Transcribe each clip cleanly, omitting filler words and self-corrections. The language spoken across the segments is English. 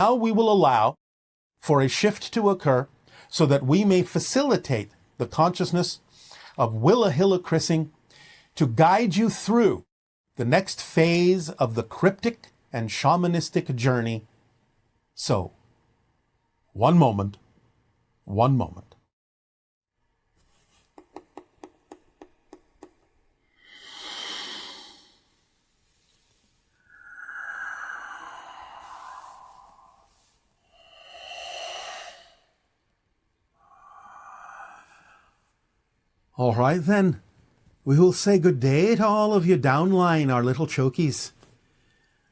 now we will allow for a shift to occur so that we may facilitate the consciousness of Willa Hilla Chrising to guide you through the next phase of the cryptic and shamanistic journey. So, one moment. All right then, we will say good day to all of you downline, our little chokies,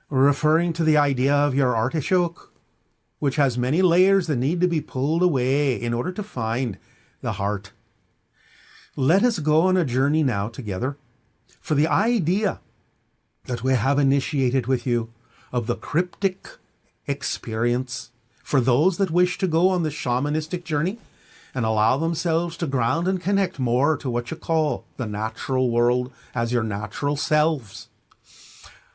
referring to the idea of your artichoke, which has many layers that need to be pulled away in order to find the heart. Let us go on a journey now together for the idea that we have initiated with you of the cryptic experience for those that wish to go on the shamanistic journey and allow themselves to ground and connect more to what you call the natural world as your natural selves.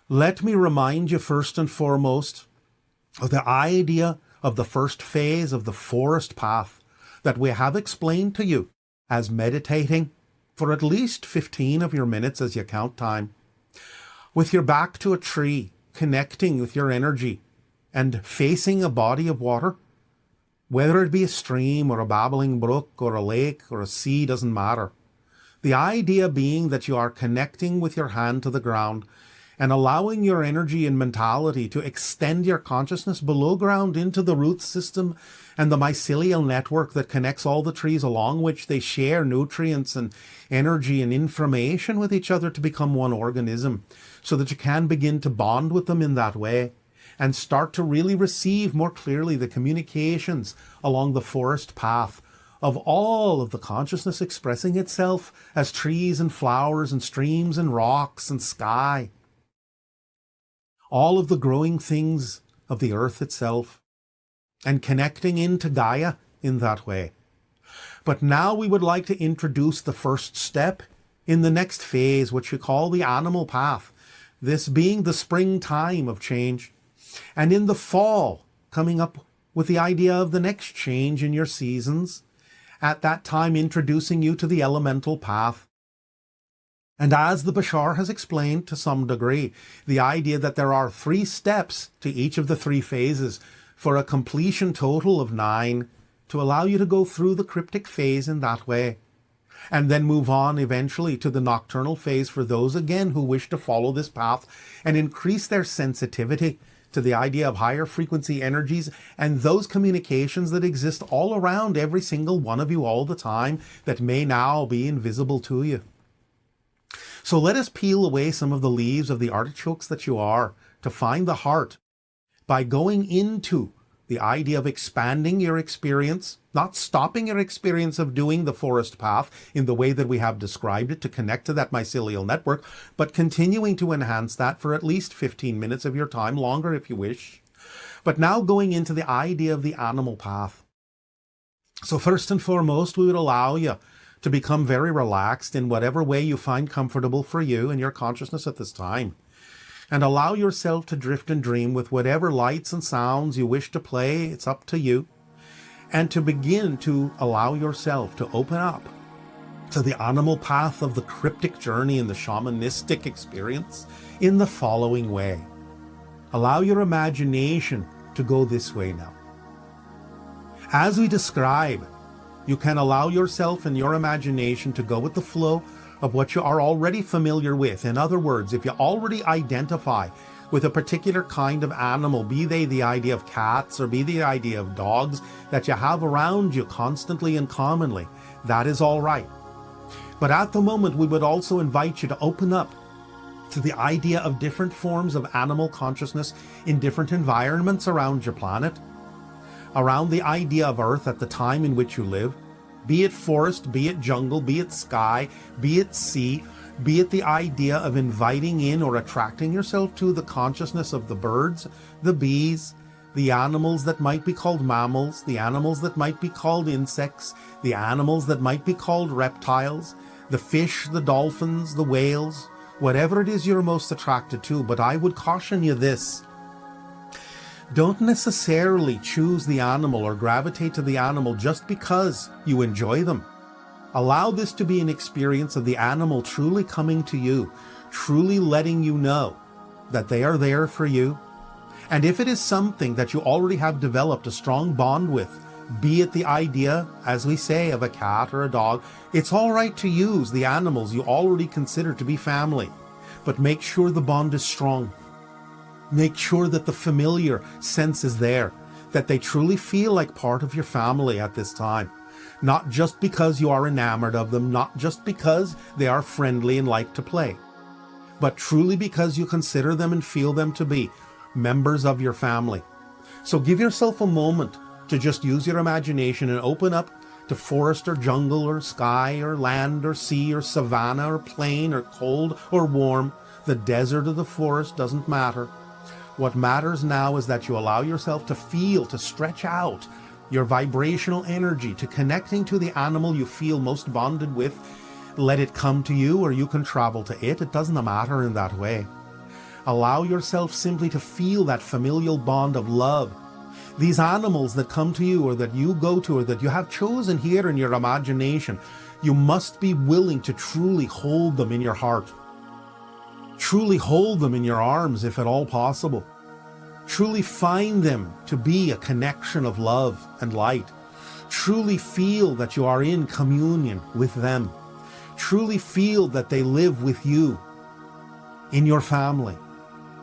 Let me remind you first and foremost of the idea of the first phase of the forest path that we have explained to you as meditating for at least 15 of your minutes as you count time, with your back to a tree, connecting with your energy and facing a body of water. Whether it be a stream or a babbling brook or a lake or a sea, doesn't matter. The idea being that you are connecting with your hand to the ground and allowing your energy and mentality to extend your consciousness below ground into the root system and the mycelial network that connects all the trees along which they share nutrients and energy and information with each other to become one organism, so that you can begin to bond with them in that way and start to really receive more clearly the communications along the forest path of all of the consciousness expressing itself as trees and flowers and streams and rocks and sky. All of the growing things of the earth itself, and connecting into Gaia in that way. But now we would like to introduce the first step in the next phase, which we call the animal path, this being the springtime of change. And in the fall, coming up with the idea of the next change in your seasons, at that time introducing you to the elemental path. And as the Bashar has explained to some degree, the idea that there are 3 steps to each of the 3 phases for a completion total of 9 to allow you to go through the cryptic phase in that way. And then move on eventually to the nocturnal phase for those again who wish to follow this path and increase their sensitivity to the idea of higher frequency energies and those communications that exist all around every single one of you all the time that may now be invisible to you. So let us peel away some of the leaves of the artichokes that you are to find the heart by going into the idea of expanding your experience, not stopping your experience of doing the forest path in the way that we have described it to connect to that mycelial network, but continuing to enhance that for at least 15 minutes of your time, longer if you wish. But now going into the idea of the animal path. So first and foremost, we would allow you to become very relaxed in whatever way you find comfortable for you and your consciousness at this time. And allow yourself to drift and dream with whatever lights and sounds you wish to play. It's up to you. And to begin to allow yourself to open up to the animal path of the cryptic journey and the shamanistic experience in the following way. Allow your imagination to go this way now. As we describe, you can allow yourself and your imagination to go with the flow of what you are already familiar with. In other words, if you already identify with a particular kind of animal, be they the idea of cats or be the idea of dogs that you have around you constantly and commonly, that is all right. But at the moment, we would also invite you to open up to the idea of different forms of animal consciousness in different environments around your planet, around the idea of Earth at the time in which you live, be it forest, be it jungle, be it sky, be it sea, be it the idea of inviting in or attracting yourself to the consciousness of the birds, the bees, the animals that might be called mammals, the animals that might be called insects, the animals that might be called reptiles, the fish, the dolphins, the whales, whatever it is you're most attracted to. But I would caution you this, Don't necessarily choose the animal or gravitate to the animal just because you enjoy them. Allow this to be an experience of the animal truly coming to you, truly letting you know that they are there for you. And if it is something that you already have developed a strong bond with, be it the idea, as we say, of a cat or a dog, it's all right to use the animals you already consider to be family. But make sure the bond is strong. Make sure that the familiar sense is there, that they truly feel like part of your family at this time. Not just because you are enamored of them, not just because they are friendly and like to play, but truly because you consider them and feel them to be members of your family. So give yourself a moment to just use your imagination and open up to forest or jungle or sky or land or sea or savanna or plain or cold or warm. The desert or the forest doesn't matter. What matters now is that you allow yourself to feel, to stretch out your vibrational energy to connecting to the animal you feel most bonded with. Let it come to you, or you can travel to it. It doesn't matter in that way. Allow yourself simply to feel that familial bond of love. These animals that come to you, or that you go to, or that you have chosen here in your imagination, you must be willing to truly hold them in your heart. Truly hold them in your arms if at all possible. Truly find them to be a connection of love and light. Truly feel that you are in communion with them. Truly feel that they live with you in your family.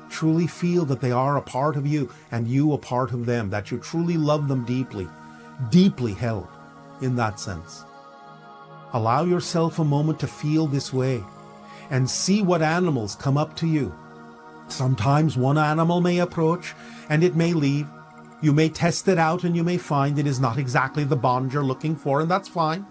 Truly feel that they are a part of you and you a part of them, that you truly love them deeply, deeply held in that sense. Allow yourself a moment to feel this way and see what animals come up to you. Sometimes one animal may approach and it may leave. You may test it out and you may find it is not exactly the bond you're looking for, and that's fine.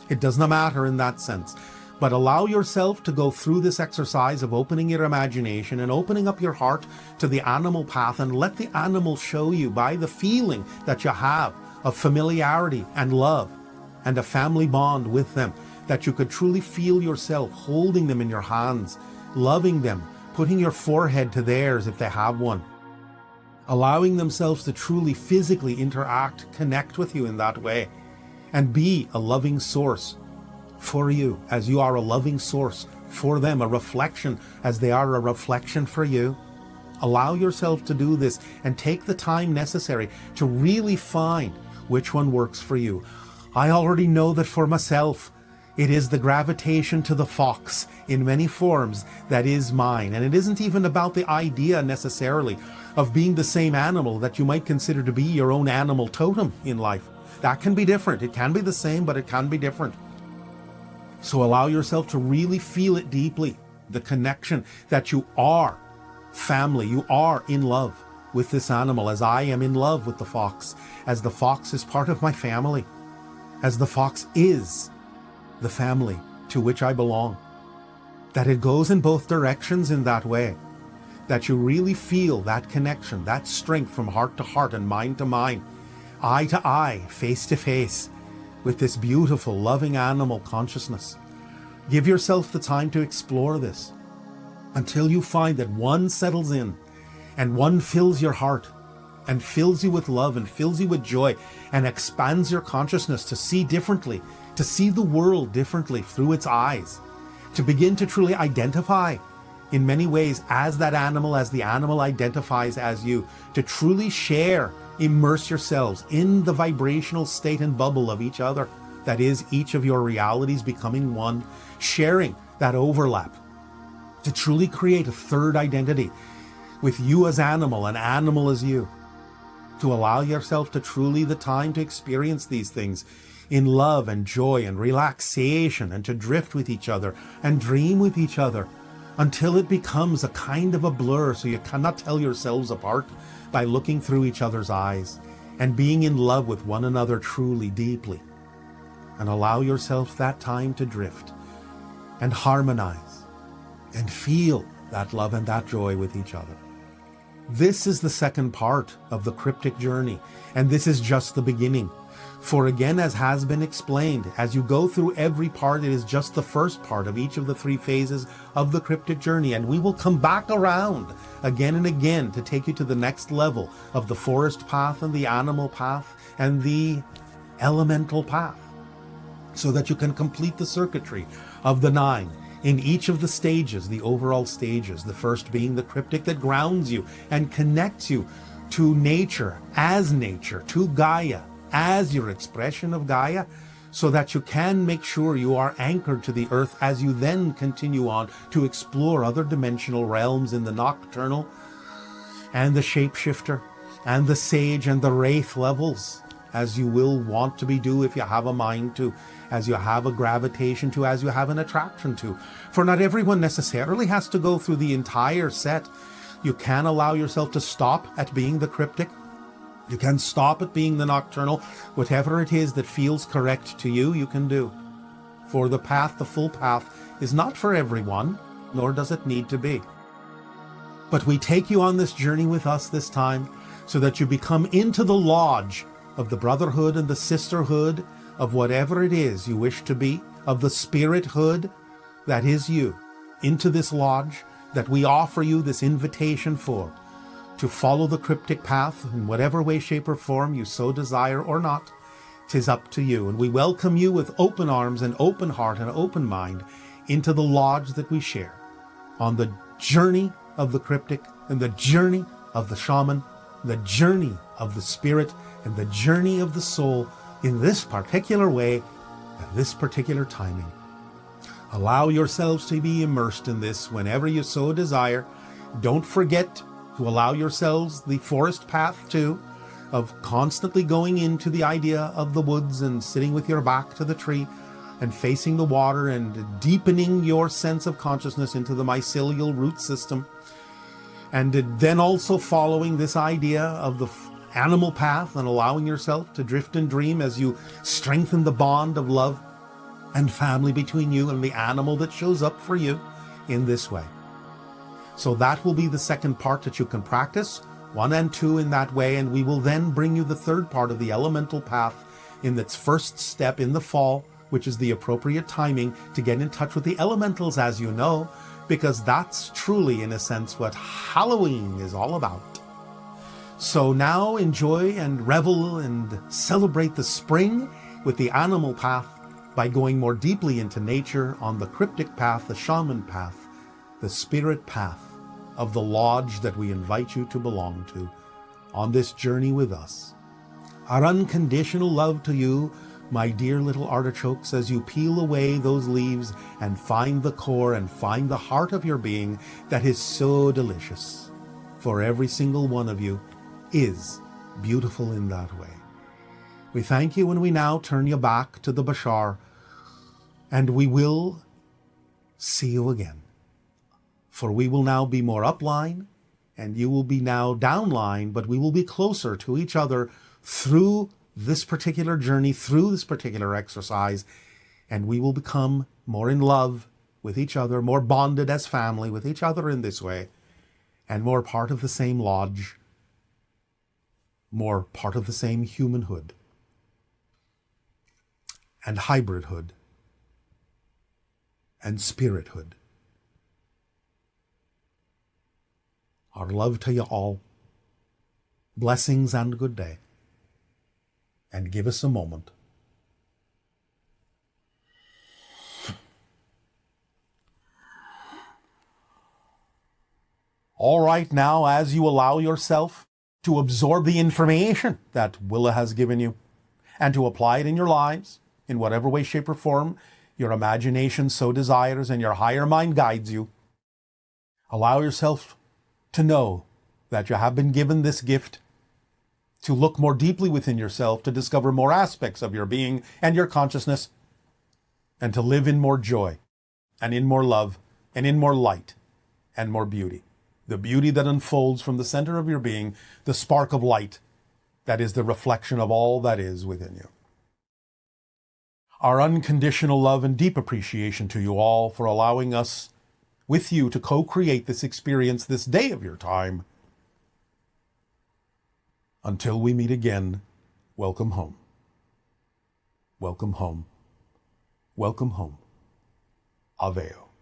It does not matter in that sense. But allow yourself to go through this exercise of opening your imagination and opening up your heart to the animal path, and let the animal show you by the feeling that you have of familiarity and love and a family bond with them, that you could truly feel yourself holding them in your hands, loving them, putting your forehead to theirs if they have one, allowing themselves to truly physically interact, connect with you in that way, and be a loving source for you as you are a loving source for them, a reflection as they are a reflection for you. Allow yourself to do this and take the time necessary to really find which one works for you. I already know that for myself, it is the gravitation to the fox in many forms that is mine. And it isn't even about the idea necessarily of being the same animal that you might consider to be your own animal totem in life. That can be different. It can be the same, but it can be different. So allow yourself to really feel it deeply, the connection that you are family, you are in love with this animal, as I am in love with the fox, as the fox is part of my family, as the fox is the family to which I belong. That it goes in both directions in that way, that you really feel that connection, that strength from heart to heart and mind to mind, eye to eye, face to face, with this beautiful, loving animal consciousness. Give yourself the time to explore this until you find that one settles in and one fills your heart and fills you with love and fills you with joy and expands your consciousness to see differently, to see the world differently through its eyes, to begin to truly identify in many ways as that animal, as the animal identifies as you, to truly share, immerse yourselves in the vibrational state and bubble of each other, that is each of your realities becoming one, sharing that overlap, to truly create a third identity with you as animal and animal as you, to allow yourself to truly the time to experience these things in love and joy and relaxation, and to drift with each other and dream with each other until it becomes a kind of a blur, so you cannot tell yourselves apart by looking through each other's eyes and being in love with one another truly deeply. And allow yourself that time to drift and harmonize and feel that love and that joy with each other. This is the second part of the cryptic journey, and this is just the beginning. For again, as has been explained, as you go through every part, it is just the first part of each of the 3 phases of the cryptic journey, and we will come back around again and again to take you to the next level of the forest path and the animal path and the elemental path, so that you can complete the circuitry of the 9 in each of the stages, the overall stages, the first being the cryptic that grounds you and connects you to nature, to Gaia, as your expression of Gaia, so that you can make sure you are anchored to the earth as you then continue on to explore other dimensional realms in the nocturnal and the shapeshifter and the sage and the wraith levels, as you will want to be do if you have a mind to, as you have a gravitation to, as you have an attraction to. For not everyone necessarily has to go through the entire set. You can allow yourself to stop at being the cryptic. You can stop at being the nocturnal. Whatever it is that feels correct to you, you can do. For the path, the full path, is not for everyone, nor does it need to be. But we take you on this journey with us this time, so that you become into the lodge of the brotherhood and the sisterhood of whatever it is you wish to be, of the spirithood that is you, into this lodge that we offer you this invitation for, to follow the cryptic path in whatever way, shape, or form you so desire or not. 'Tis up to you, and we welcome you with open arms and open heart and open mind into the lodge that we share on the journey of the cryptic and the journey of the shaman, the journey of the spirit and the journey of the soul in this particular way at this particular timing. Allow yourselves to be immersed in this whenever you so desire. Don't forget to allow yourselves the forest path too, of constantly going into the idea of the woods and sitting with your back to the tree and facing the water and deepening your sense of consciousness into the mycelial root system. And then also following this idea of the animal path and allowing yourself to drift and dream as you strengthen the bond of love and family between you and the animal that shows up for you in this way. So that will be the second part that you can practice, 1 and 2 in that way, and we will then bring you the third part of the elemental path in its first step in the fall, which is the appropriate timing to get in touch with the elementals, as you know, because that's truly, in a sense, what Halloween is all about. So now enjoy and revel and celebrate the spring with the animal path by going more deeply into nature on the cryptic path, the shaman path, the spirit path of the lodge that we invite you to belong to on this journey with us. Our unconditional love to you, my dear little artichokes, as you peel away those leaves and find the core and find the heart of your being that is so delicious. For every single one of you is beautiful in that way. We thank you, and we now turn you back to the Bashar, and we will see you again. For we will now be more upline, and you will be now downline, but we will be closer to each other through this particular journey, through this particular exercise, and we will become more in love with each other, more bonded as family with each other in this way, and more part of the same lodge, more part of the same humanhood and hybridhood and spirithood. Our love to you all. Blessings and good day. And give us a moment. All right, now as you allow yourself to absorb the information that Willa has given you and to apply it in your lives, in whatever way, shape, or form your imagination so desires and your higher mind guides you, allow yourself to know that you have been given this gift to look more deeply within yourself, to discover more aspects of your being and your consciousness, and to live in more joy and in more love and in more light and more beauty. The beauty that unfolds from the center of your being, the spark of light that is the reflection of all that is within you. Our unconditional love and deep appreciation to you all for allowing us with you to co-create this experience this day of your time. Until we meet again, welcome home. welcome home. Welcome home. Aveo.